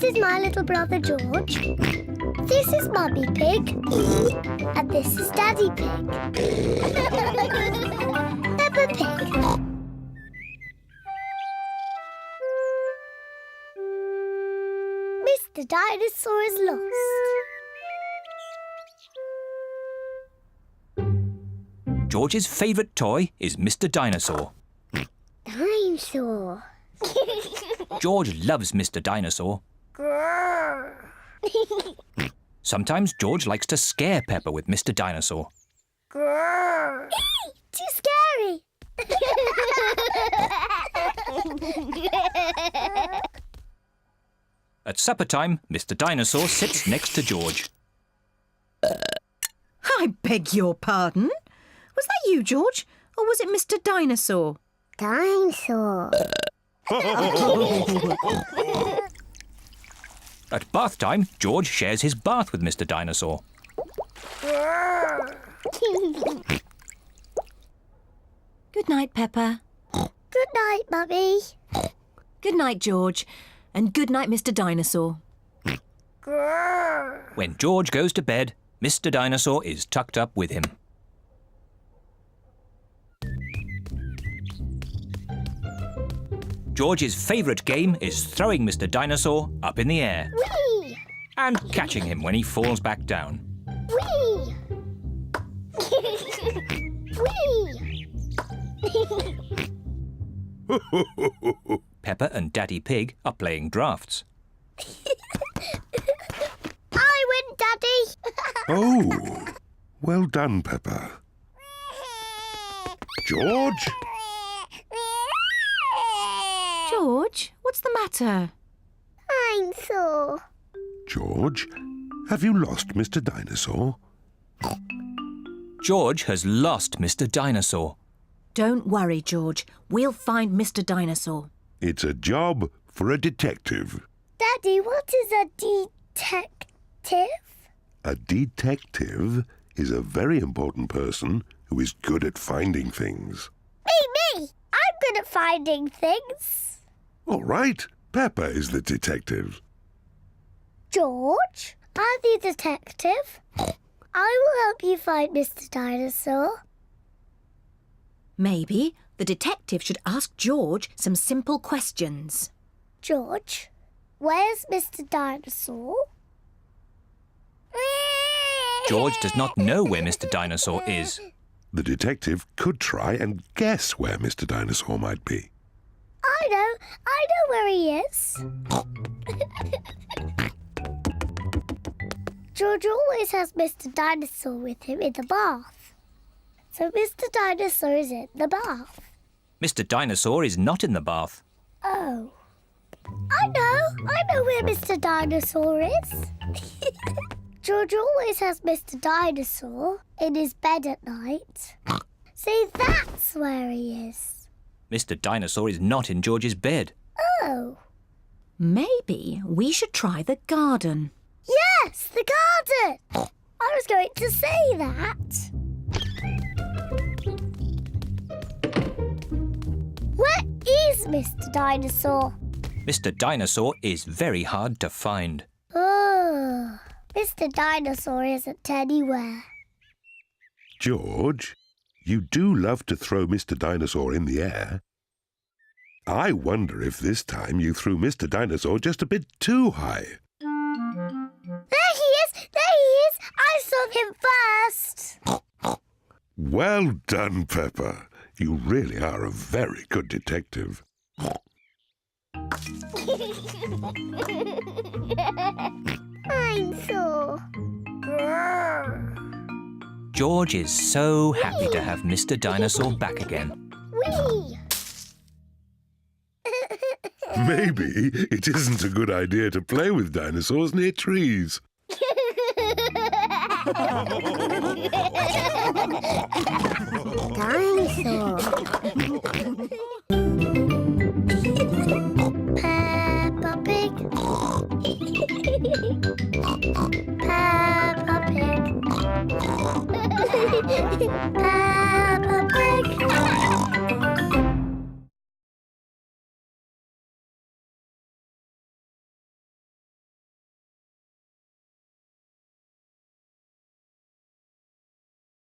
This is my little brother George. This is Mummy Pig. And this is Daddy Pig. Peppa Pig. Mr. Dinosaur is lost. George's favourite toy is Mr. Dinosaur. Dinosaur. George loves Mr. Dinosaur. Sometimes George likes to scare Peppa with Mr. Dinosaur. Too scary. At supper time, Mr. Dinosaur sits next to George. I beg your pardon? Was that you, George? Or was it Mr. Dinosaur? Dinosaur. At bath time, George shares his bath with Mr. Dinosaur. Good night, Peppa. Good night, Mummy. Good night, George. And good night, Mr. Dinosaur. When George goes to bed, Mr. Dinosaur is tucked up with him. George's favourite game is throwing Mr. Dinosaur up in the air Whee! and catching him when he falls back down. Whee! Whee! Peppa and Daddy Pig are playing drafts. I win, Daddy. Oh, well done, Peppa. George? George, what's the matter? I'm sore. George, have you lost Mr. Dinosaur? George has lost Mr. Dinosaur. Don't worry, George. We'll find Mr. Dinosaur. It's a job for a detective. Daddy, what is a detective? A detective is a very important person who is good at finding things. Me! I'm good at finding things. All right, Peppa is the detective. George, I'm the detective. I will help you find Mr. Dinosaur. Maybe the detective should ask George some simple questions. George, where's Mr. Dinosaur? George does not know where Mr. Dinosaur is. The detective could try and guess where Mr. Dinosaur might be. I know where he is. George always has Mr. Dinosaur with him in the bath. So Mr. Dinosaur is in the bath. Mr. Dinosaur is not in the bath. Oh. I know where Mr. Dinosaur is. George always has Mr. Dinosaur in his bed at night. See, that's where he is. Mr. Dinosaur is not in George's bed. Oh. Maybe we should try the garden. Yes, the garden. I was going to say that. Where is Mr. Dinosaur? Mr. Dinosaur is very hard to find. Oh, Mr. Dinosaur isn't anywhere. George, you do love to throw Mr. Dinosaur in the air. I wonder if this time you threw Mr. Dinosaur just a bit too high. There he is! There he is! I saw him first! Well done, Peppa. You really are a very good detective. I'm sore. George is so happy to have Mr. Dinosaur back again. Whee! Maybe it isn't a good idea to play with dinosaurs near trees. Dinosaur.